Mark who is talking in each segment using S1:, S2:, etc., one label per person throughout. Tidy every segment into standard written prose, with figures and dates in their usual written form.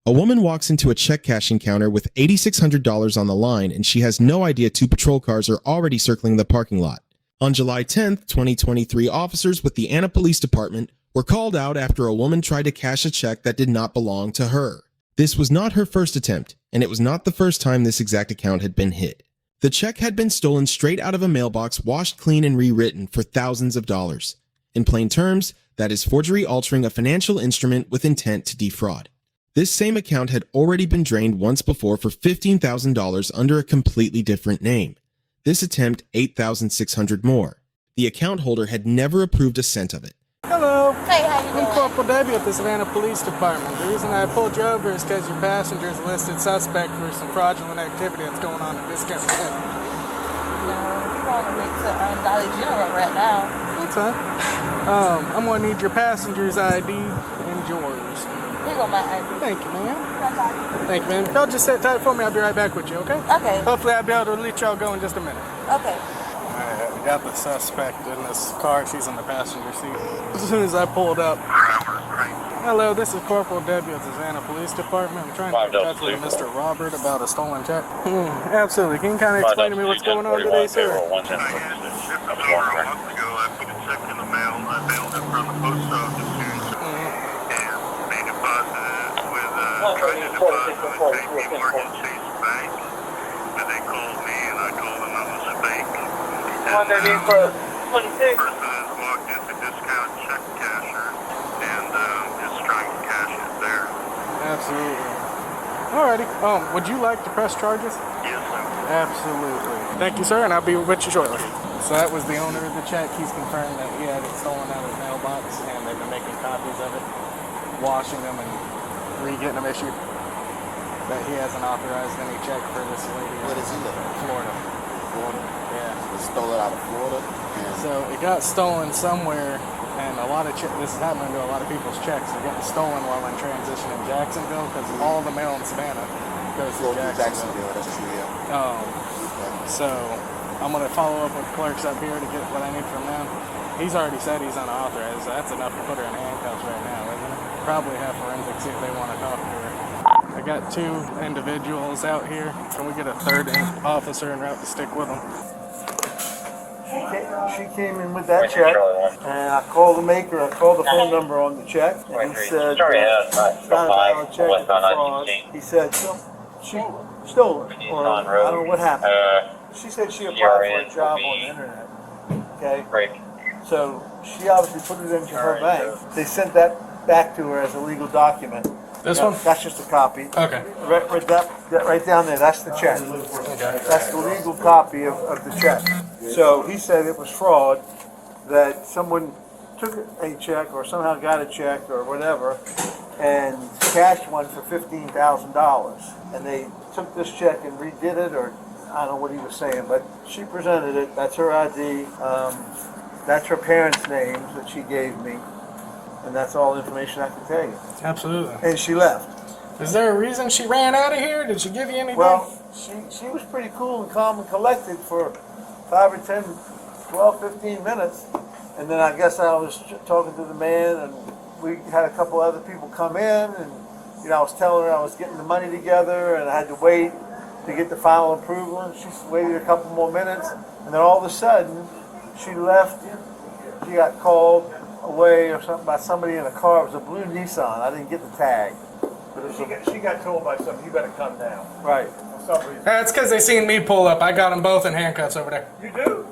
S1: A woman walks into a check cashing counter with $8,600 on the line, and she has no idea 2 patrol cars are already circling the parking lot. On July 10th, 2023, officers with the Anna Police Department were called out after a woman tried to cash a check that did not belong to her. This was not her first attempt, and it was not the first time this exact account had been hit. The check had been stolen straight out of a mailbox, washed clean and rewritten for thousands of dollars. In plain terms, that is forgery altering a financial instrument with intent to defraud. This same account had already been drained once before for $15,000 under a completely different name. This attempt, $8,600 more. The account holder had never approved a cent of it.
S2: Hello.
S3: Hey, how you doing?
S2: I'm Corporal Debbie at the Savannah Police Department. The reason I pulled you over is because your passenger is a listed suspect for some fraudulent activity that's going on in this county.
S3: No, you're on the way to Dolly General right now.
S2: That's fine. I'm going to need your passenger's ID and yours.
S3: Here go my ID.
S2: Thank you, ma'am. Thank you, ma'am. Y'all just sit tight for me. I'll be right back with you, okay?
S3: Okay.
S2: Hopefully I'll be able to let y'all go in just a minute.
S3: Okay.
S2: Alright, we got the suspect in this car. She's in the passenger seat. As soon as I pulled up. Hello, this is Corporal Debbie of the Savannah Police Department. I'm trying to get in touch with Mr. Robert about a stolen check. Absolutely. Can you kind of explain to me what's going on today, sir?
S4: I had it shipped over a month ago. I put a check in the mail. I mailed it from the post office here. And they deposited it with tried to deposit with JP Morgan Chase Bank. And they called me and I told them it was a fake. And the person has walked into discount check casher and is trying to cash it there.
S2: Absolutely. Alrighty. Would you like to press charges?
S4: Yes, sir.
S2: Absolutely. Thank you, sir, and I'll be with you shortly. So that was the owner of the check. He's confirmed that he had it stolen out of his mailbox, and they've been making copies of it, washing them, and re-getting them issued. That he hasn't authorized any check for this lady.
S5: Where does he live?
S2: Florida.
S5: Florida?
S2: Yeah.
S5: It stole it out of Florida? And
S2: So it got stolen somewhere, and a lot of this is happening to a lot of people's checks. They're getting stolen while in transition in Jacksonville because all the mail in Savannah goes to Jacksonville.
S5: That's true, yeah.
S2: So I'm going to follow up with clerks up here to get what I need from them. He's already said he's unauthorized, so that's enough to put her in handcuffs right now, isn't it? Probably have forensics see if they want to talk to her. I got 2 individuals out here. Can we get a 3rd officer en route to stick with them?
S6: She came in with that check, and I called the maker. I called the phone number on the check, and he said, it's not a valid check, it's a fraud. He said, she stole it, or I don't know what happened. She said she applied for a job on the internet, okay? So she obviously put it into her bank. They sent that back to her as a legal document.
S2: This one?
S6: That's just a copy.
S2: Okay.
S6: Right down there, that's the check.
S2: Okay.
S6: That's the legal copy of the check. So he said it was fraud, that someone took a check or somehow got a check or whatever and cashed one for $15,000. And they took this check and redid it, or I don't know what he was saying, but she presented it. That's her ID. That's her parents' names that she gave me. And that's all the information I can tell you.
S2: Absolutely.
S6: And she left.
S2: Is there a reason she ran out of here? Did she give you anything?
S6: Well, she was pretty cool and calm and collected for 5 or 10, 12, 15 minutes. And then I guess I was talking to the man, and we had a couple other people come in, and I was telling her I was getting the money together, and I had to wait to get the final approval. And she waited a couple more minutes, and then all of a sudden, she left. She got called away or something by somebody in a car. It was a blue Nissan. I didn't get the tag. But
S7: She got told by somebody, you better come down.
S6: right.
S7: For some reason.
S2: That's because they seen me pull up. I got them both in handcuffs over there.
S7: You do?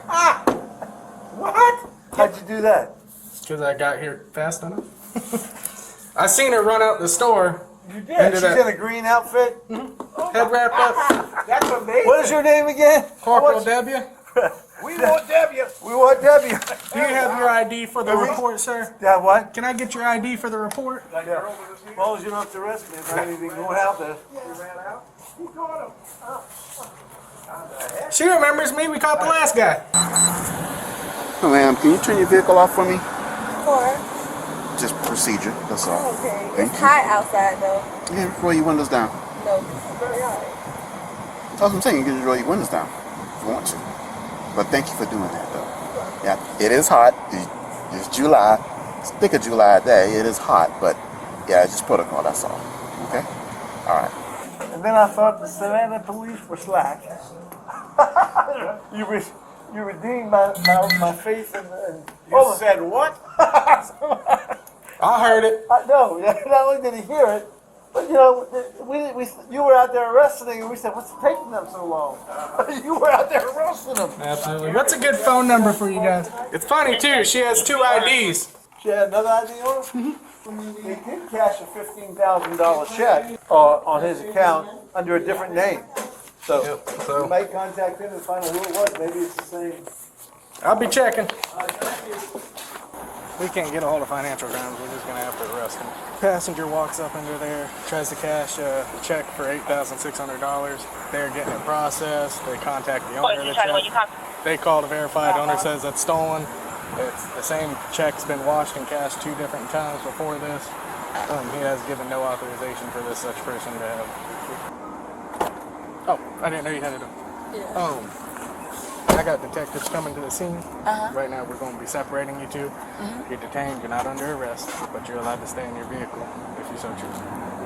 S6: Ah! What? How'd you do that?
S2: Because I got here fast enough. I seen her run out the store.
S6: You did. She's in a green outfit.
S2: Head wrapped up.
S7: That's amazing.
S6: What is your name again?
S2: Corporal Debbie.
S7: We want Debbie.
S6: We want Debbie.
S2: Do you have your ID for the report, sir?
S6: Yeah, what?
S2: Can I get your ID for the report?
S6: Yeah. As long as you don't have to arrest me if I have anything going out there.
S7: Who caught him?
S2: She remembers me. We caught the last guy.
S5: Oh, ma'am, can you turn your vehicle off for me?
S3: Sure.
S5: Just procedure, that's all.
S3: Okay.
S5: Thank
S3: It's
S5: you.
S3: hot outside though.
S5: Yeah, roll your windows down.
S3: No, this is very hot.
S5: That's what I'm saying, you can just roll your windows down if you want to. But thank you for doing that, though. Yeah, it is hot. It's July. It's thick of July day. It is hot, but Yeah, it's just protocol, that's all. Okay? Alright.
S6: And then I thought the Savannah police were slack. You redeemed my faith in
S2: You said what? I heard it.
S6: I know. Not only did he hear it, but you know, you were out there arresting, and we said, "What's taking them so long?" You were out there arresting them.
S2: Absolutely. What's a good phone number for you guys? It's funny too. She has 2 IDs.
S6: She had another ID on her. They did cash a $15,000 check on his account under a different name. So you might contact him and find out who it was. Maybe it's the same.
S2: I'll be checking. We can't get a hold of financial crimes. We're just gonna have to arrest him. Passenger walks up under there, tries to cash a check for $8,600. They're getting it processed. They contact the owner of the check. They call to verify. The owner says that's stolen. It's the same check's been washed and cashed 2 different times before this. He has given no authorization for this such person to have. Oh, I didn't know you had it. I got detectives coming to the scene. Right now we're going to be separating you two. You're detained, you're not under arrest, but you're allowed to stay in your vehicle if you so choose.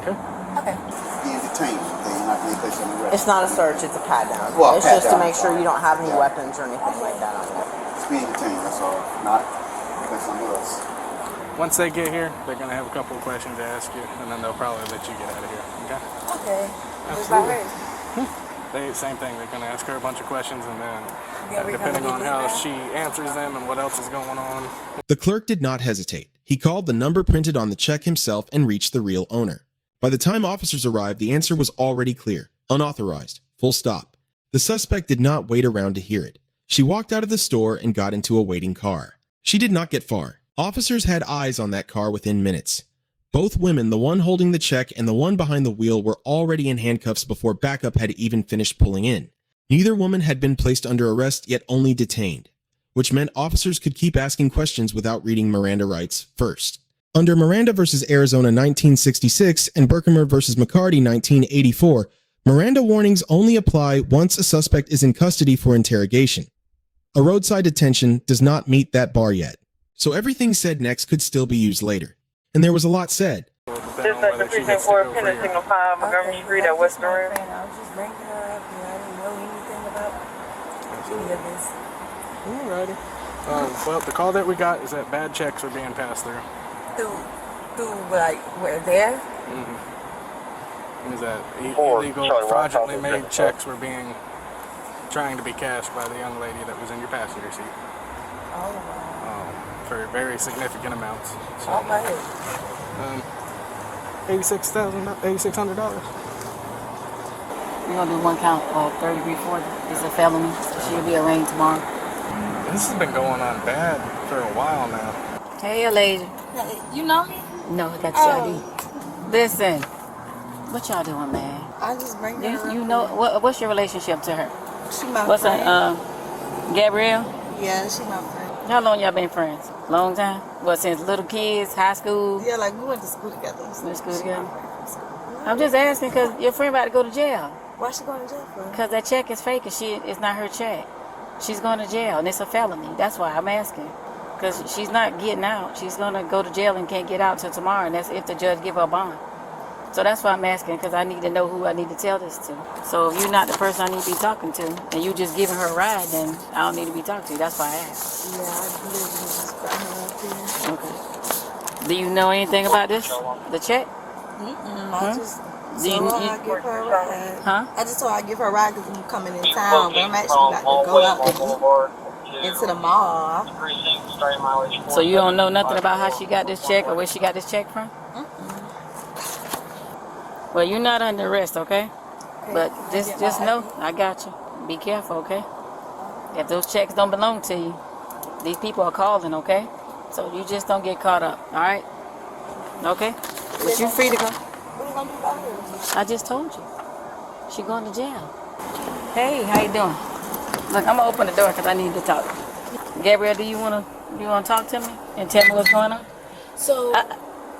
S2: Okay?
S3: Okay.
S5: Being detained, okay, you're not being placed on arrest.
S8: It's not a search, it's a pat down.
S5: Well,
S8: It's
S5: pat
S8: just to
S5: down.
S8: make sure you don't have any weapons or anything like that on you.
S5: It's being detained, that's all. Not placed on arrest.
S2: Once they get here, they're going to have a couple of questions to ask you, and then they'll probably let you get out of here. Okay?
S3: Okay.
S2: Absolutely. Same thing. They're going to ask her a bunch of questions, and then depending on how she answers them and what else is going on.
S1: The clerk did not hesitate. He called the number printed on the check himself and reached the real owner. By the time officers arrived, the answer was already clear. Unauthorized. Full stop. The suspect did not wait around to hear it. She walked out of the store and got into a waiting car. She did not get far. Officers had eyes on that car within minutes. Both women, the one holding the check and the one behind the wheel, were already in handcuffs before backup had even finished pulling in. Neither woman had been placed under arrest, yet only detained, which meant officers could keep asking questions without reading Miranda rights first. Under Miranda v. Arizona 1966 and Berkemer v. McCarty 1984, Miranda warnings only apply once a suspect is in custody for interrogation. A roadside detention does not meet that bar yet, so everything said next could still be used later. And there was a lot said.
S9: This is the precinct 4, Penn Signal 5, Montgomery Street at Western Rim.
S3: I was just bringing her up, and I didn't know anything about any of this.
S2: Alrighty. Well, the call that we got is that bad checks are being passed through.
S3: Through like, where, there?
S2: Is that illegal, fraudulently made checks were trying to be cashed by the young lady that was in your passenger seat.
S3: Oh, wow.
S2: For very significant amounts. So,
S3: All right.
S2: $8,600.
S10: We're gonna do 1 count of 30 before it's a felony. She'll be arraigned tomorrow.
S2: This has been going on bad for a while now.
S10: Hey, lady.
S3: You know me?
S10: No, that's ID. Listen, what y'all doing, man?
S3: I just bring her up.
S10: You know what's your relationship to her?
S3: She my
S10: What's
S3: friend.
S10: her? Gabrielle.
S3: Yeah, she my friend.
S10: How long y'all been friends? Long time? What, since little kids, high school?
S3: Yeah, like we went to school together.
S10: Went to school together? I'm just asking because your friend about to go to jail.
S3: Why she going to jail for?
S10: Because that check is fake and it's not her check. She's going to jail and it's a felony. That's why I'm asking. Because she's not getting out. She's going to go to jail and can't get out till tomorrow, and that's if the judge give her a bond. So that's why I'm asking, because I need to know who I need to tell this to. So if you're not the person I need to be talking to, and you just giving her a ride, then I don't need to be talking to you. That's why I asked.
S3: Yeah, I literally just brought her up here.
S10: Okay. Do you know anything about this? The check?
S3: I just
S10: Do you-
S3: told her
S10: you-
S3: I'd give her a ride.
S10: Huh?
S3: I just told her I'd give her a ride because I'm coming in town, but I'm actually about to go out and eat into the mall.
S10: So you don't know nothing about how she got this check or where she got this check from? Well, you're not under arrest, okay? But just know, I got you. Be careful, okay? If those checks don't belong to you, these people are calling, okay? So you just don't get caught up, all right? Okay? But you're free to go.
S3: What are you going to do about her?
S10: I just told you. She going to jail. Hey, how you doing? Look, I'm gonna open the door because I need to talk. Gabrielle, do you wanna talk to me and tell me what's going on?
S11: So,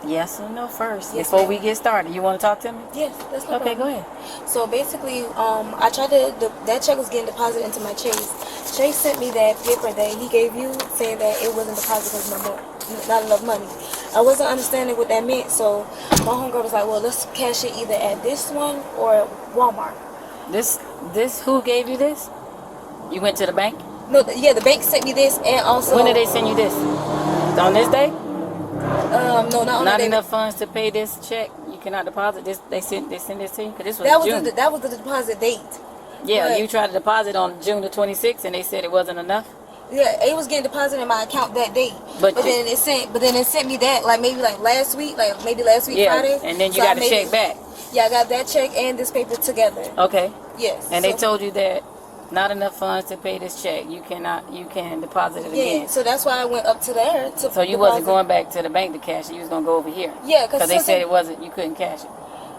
S10: Yes or no first
S11: Yes,
S10: before
S11: ma'am.
S10: we get started. You want to talk to me?
S11: yes, that's no
S10: Okay,
S11: problem.
S10: go ahead.
S11: So basically, I tried that check was getting deposited into my Chase. Chase sent me that paper that he gave you saying that it wasn't deposited because not enough money. I wasn't understanding what that meant, so my homegirl was like, well, let's cash it either at this one or at Walmart.
S10: This who gave you this? You went to the bank?
S11: No, the bank sent me this, and also...
S10: When did they send you this? On this day?
S11: No, not on
S10: Not
S11: the day.
S10: enough funds to pay this check. You cannot deposit this. They sent this to you because this was June.
S11: That was the deposit date.
S10: Yeah,
S11: But-
S10: you tried to deposit on June the 26th, and they said it wasn't enough.
S11: Yeah, it was getting deposited in my account that day.
S10: But
S11: then it sent me that maybe last week,
S10: Yeah,
S11: Friday.
S10: and then you
S11: So
S10: got
S11: I
S10: a
S11: made
S10: check
S11: it-
S10: back.
S11: Yeah, I got that check and this paper together.
S10: Okay.
S11: Yes.
S10: And they
S11: so-
S10: told you that not enough funds to pay this check. You can deposit it
S11: Yeah,
S10: again.
S11: so that's why I went up to there to
S10: So you wasn't going back to the bank to cash it. You was gonna go over here.
S11: Yeah,
S10: because they said you couldn't cash it.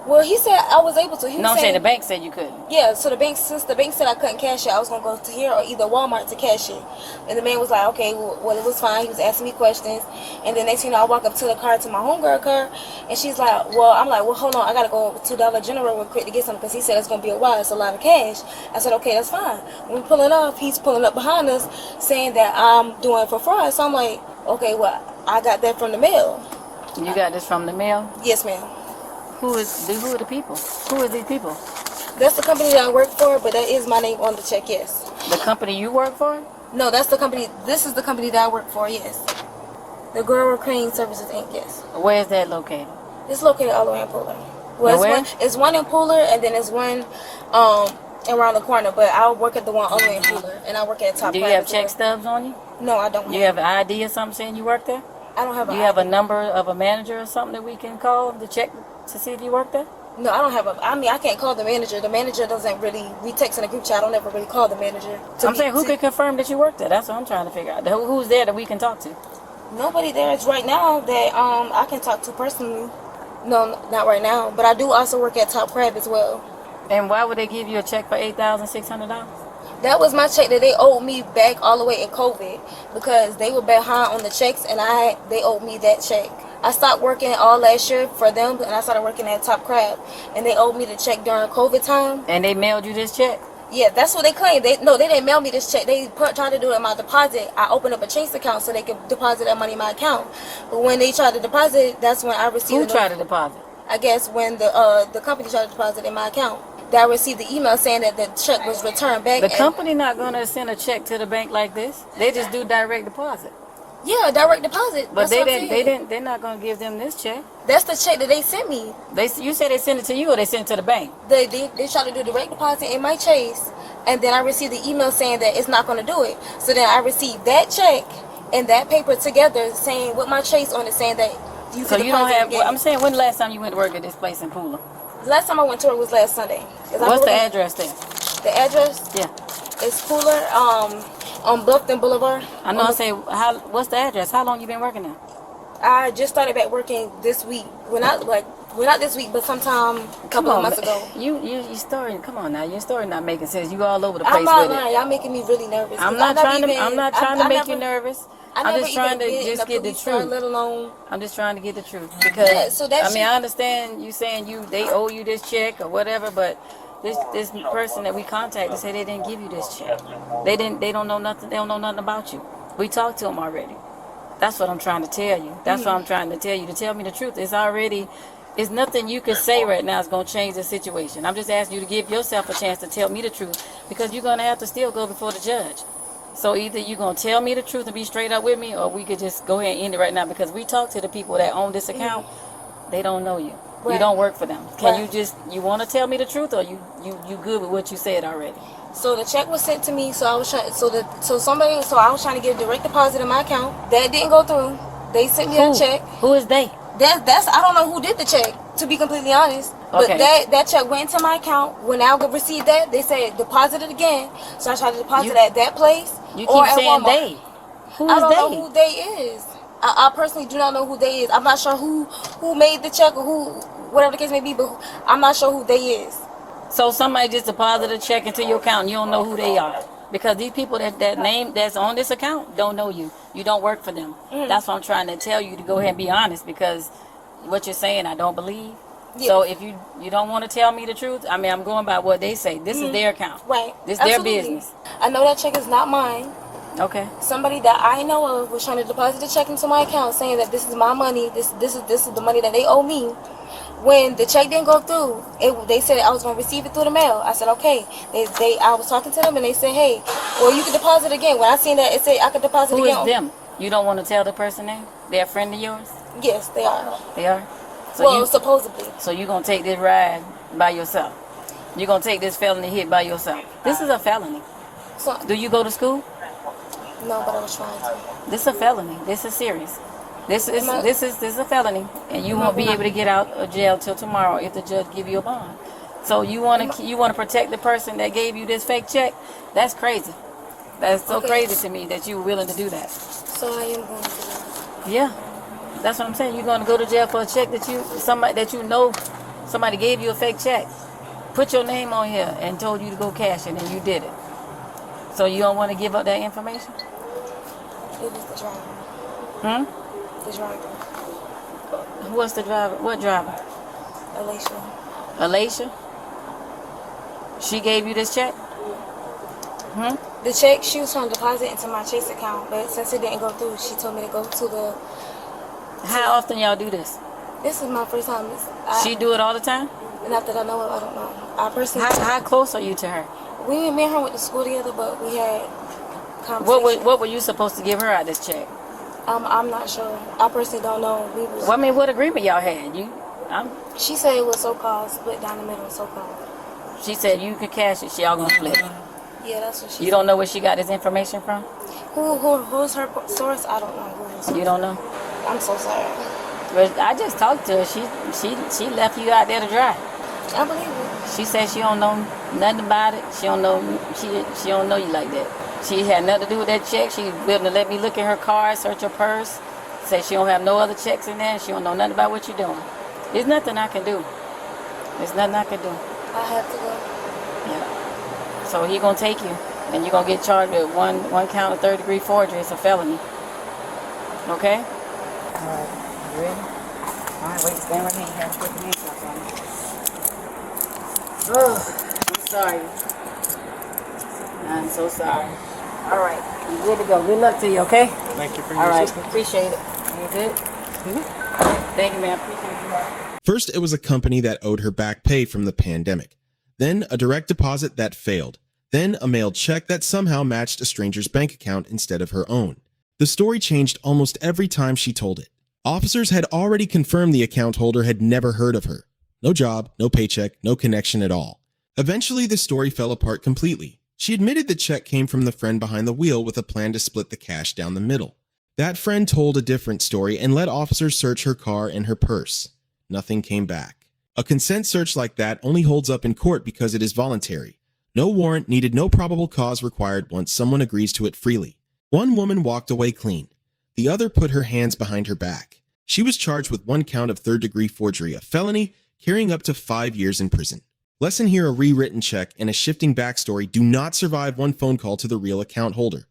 S11: Well, he said I was able to. He
S10: No,
S11: was
S10: I'm saying
S11: saying
S10: the bank said you couldn't.
S11: Yeah, so since the bank said I couldn't cash it, I was gonna go to here or either Walmart to cash it. And the man was like, okay, well it was fine. He was asking me questions, and then next thing you know, I walk up to the car, to my homegirl car, and she's like, I'm like, well, hold on, I gotta go to Dollar General real quick to get something because he said it's gonna be a while. It's a lot of cash. I said, okay, that's fine. When we pulling off, he's pulling up behind us, saying that I'm doing it for fraud. So I'm like, okay, well, I got that from the mail.
S10: You got this from the mail?
S11: Yes, ma'am.
S10: Who are the people? Who are these people?
S11: That's the company that I work for, but that is my name on the check, yes.
S10: The company you work for?
S11: No, that's the company. This is the company that I work for, yes. The Girl Crane Services Inc., yes.
S10: Where is that located?
S11: It's located all the way in Pooler. Well, it's one in Pooler, and then there's one around the corner, but I work at the one all the way in Pooler, and I work at Top
S10: Do you
S11: Pride
S10: have
S11: as
S10: check
S11: well.
S10: stubs on you?
S11: No, I don't.
S10: You have an ID or something saying you work there?
S11: I don't have.
S10: Do you have a number of a manager or something that we can call to check to see if you work there?
S11: No, I don't have a. I mean, I can't call the manager. The manager doesn't really. We text in a group chat. I don't ever really call the manager.
S10: I'm saying, who can confirm that you work there? That's what I'm trying to figure out. Who's there that we can talk to?
S11: Nobody there is right now that I can talk to personally. No, not right now. But I do also work at Top Crab as well.
S10: And why would they give you a check for $8,600?
S11: That was my check that they owed me back all the way in COVID because they were behind on the checks and they owed me that check. I stopped working all last year for them and I started working at Top Crab and they owed me the check during COVID time.
S10: And they mailed you this check?
S11: Yeah, that's what they claim. They didn't mail me this check. They tried to do it in my deposit. I opened up a Chase account so they could deposit that money in my account. But when they tried to deposit, that's when I received.
S10: Who tried to deposit?
S11: I guess when the company tried to deposit in my account. That I received the email saying that the check was returned back.
S10: The company not going to send a check to the bank like this. They just do direct deposit.
S11: Yeah, direct deposit.
S10: But they're not going to give them this check.
S11: That's the check that they sent me.
S10: You said they sent it to you or they sent it to the bank?
S11: They tried to do direct deposit in my Chase, and then I received the email saying that it's not going to do it. So then I received that check and that paper together saying with my Chase on it saying that you
S10: So
S11: can
S10: you don't
S11: deposit
S10: have,
S11: again.
S10: I'm saying, when the last time you went to work at this place in Pooler?
S11: Last time I went to work was last Sunday.
S10: What's the address there?
S11: The address?
S10: Yeah.
S11: It's Pooler, on Bluffton Boulevard.
S10: I know. I say, what's the address? How long you been working there?
S11: I just started back working this week. Well, not this week, but sometime a couple of months ago.
S10: Your story. Come on now, your story not making sense. You all over the place
S11: I'm not
S10: with
S11: lying.
S10: it.
S11: Y'all making me really nervous.
S10: I'm not trying to make you nervous. I'm just trying to
S11: get
S10: get the truth.
S11: Let alone.
S10: I'm just trying to get the truth because
S11: Yeah, so that
S10: I understand you saying they owe you this check or whatever, but this person that we contacted said they didn't give you this check. They don't know nothing. They don't know nothing about you. We talked to them already. That's what I'm trying to tell you. That's what I'm trying to tell you, to tell me the truth. It's nothing you can say right now is going to change the situation. I'm just asking you to give yourself a chance to tell me the truth because you're going to have to still go before the judge. So either you're going to tell me the truth and be straight up with me, or we could just go ahead and end it right now because we talked to the people that own this account. They don't know you.
S11: Right.
S10: You don't work for them. Can
S11: Right.
S10: you want to tell me the truth, or you good with what you said already?
S11: So the check was sent to me. So I was trying. So I was trying to get a direct deposit in my account. That didn't go through. They sent me a check.
S10: Who is they?
S11: That's I don't know who did the check, to be completely honest. But
S10: Okay.
S11: that check went into my account. When I received that, they said deposit it again. So I tried to deposit at that place
S10: You
S11: or
S10: keep
S11: at
S10: saying
S11: Walmart.
S10: they. Who
S11: I
S10: is
S11: don't
S10: they?
S11: know who they is. I personally do not know who they is. I'm not sure who made the check or whatever the case may be, but I'm not sure who they is.
S10: So somebody just deposited a check into your account and you don't know who they are. Because these people that's on this account don't know you. You don't work for them. That's what I'm trying to tell you, to go ahead and be honest, because what you're saying I don't believe.
S11: Yes.
S10: So if you don't want to tell me the truth, I mean, I'm going by what they say. This is their account.
S11: Right.
S10: This is
S11: Absolutely.
S10: their business.
S11: I know that check is not mine.
S10: Okay.
S11: Somebody that I know of was trying to deposit a check into my account, saying that this is my money. This is the money that they owe me. When the check didn't go through, they said I was gonna receive it through the mail. I said okay. I was talking to them and they said, hey, well, you can deposit again. When I seen that it said I could deposit again.
S10: Who is them? You don't want to tell the person name? They're a friend of yours?
S11: Yes, they are.
S10: They are? So
S11: Well, supposedly.
S10: So you're going to take this ride by yourself? You're going to take this felony hit by yourself? This is a felony.
S11: So,
S10: Do you go to school?
S11: no, but I was trying to.
S10: This is a felony. This is serious. This is a felony, and you won't be able to get out of jail till tomorrow if the judge give you a bond. So you want to protect the person that gave you this fake check? That's crazy. That's so crazy to me that you were willing to do that.
S11: So I am going to.
S10: Yeah, that's what I'm saying. You're going to go to jail for a check that somebody gave you a fake check, put your name on here, and told you to go cash it, and you did it. So you don't want to give up that information?
S11: It was the driver. The driver.
S10: What's the driver? What driver? Alicia? She gave you this check?
S11: The check she was trying to deposit into my Chase account, but since it didn't go through, she told me to go to the.
S10: How often y'all do this?
S11: This is my first time.
S10: She do it all the time?
S11: Not that I know of, I don't know. I personally.
S10: How close are you to her?
S11: Me and her went to school together, but we had conversations.
S10: What were you supposed to give her out this check?
S11: I'm not sure. I personally don't know.
S10: Well, I mean, what agreement y'all had?
S11: She said it was so-called split down the middle, so-called.
S10: She said you could cash it. Y'all gonna split it.
S11: Yeah, that's what she said.
S10: You don't know where she got this information from?
S11: Who's her source? I don't know who her source.
S10: You don't know?
S11: I'm so sorry.
S10: But I just talked to her. She left you out there to dry.
S11: I believe it.
S10: She said she don't know nothing about it. She don't know she don't know you like that. She had nothing to do with that check. She willing to let me look in her car, search her purse. Said she don't have no other checks in there. She don't know nothing about what you're doing. There's nothing I can do. There's nothing I can do.
S11: I have to go.
S10: Yeah. So he gonna take you, and you're gonna get charged with one count of third-degree forgery. It's a felony. Okay? All right. You ready? All right. Wait. Stand right here. You have to put the handcuffs on me. Oh, I'm sorry. I'm so sorry. All right. You good to go. Good luck to you. Okay?
S2: Thank you for your
S10: All right.
S2: assistance.
S10: Appreciate it. You good? Thank you, man. Appreciate you.
S1: First, it was a company that owed her back pay from the pandemic. Then, a direct deposit that failed. Then, a mailed check that somehow matched a stranger's bank account instead of her own. The story changed almost every time she told it. Officers had already confirmed the account holder had never heard of her. No job, no paycheck, no connection at all. Eventually, the story fell apart completely. She admitted the check came from the friend behind the wheel with a plan to split the cash down the middle. That friend told a different story and let officers search her car and her purse. Nothing came back. A consent search like that only holds up in court because it is voluntary. No warrant needed, no probable cause required once someone agrees to it freely. One woman walked away clean. The other put her hands behind her back. She was charged with one count of third-degree forgery, a felony carrying up to 5 years in prison. Lesson here: a rewritten check and a shifting backstory do not survive one phone call to the real account holder.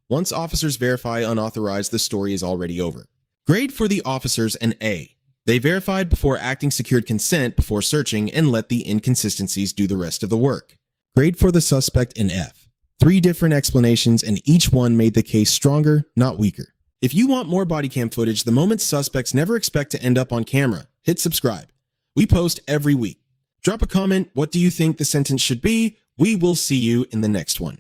S1: Once officers verify unauthorized, the story is already over. Grade for the officers: an A. They verified before acting, secured consent before searching, and let the inconsistencies do the rest of the work. Grade for the suspect: an F. 3 different explanations, and each one made the case stronger, not weaker. If you want more body cam footage the moment suspects never expect to end up on camera, hit subscribe. We post every week. Drop a comment. What do you think the sentence should be? We will see you in the next one.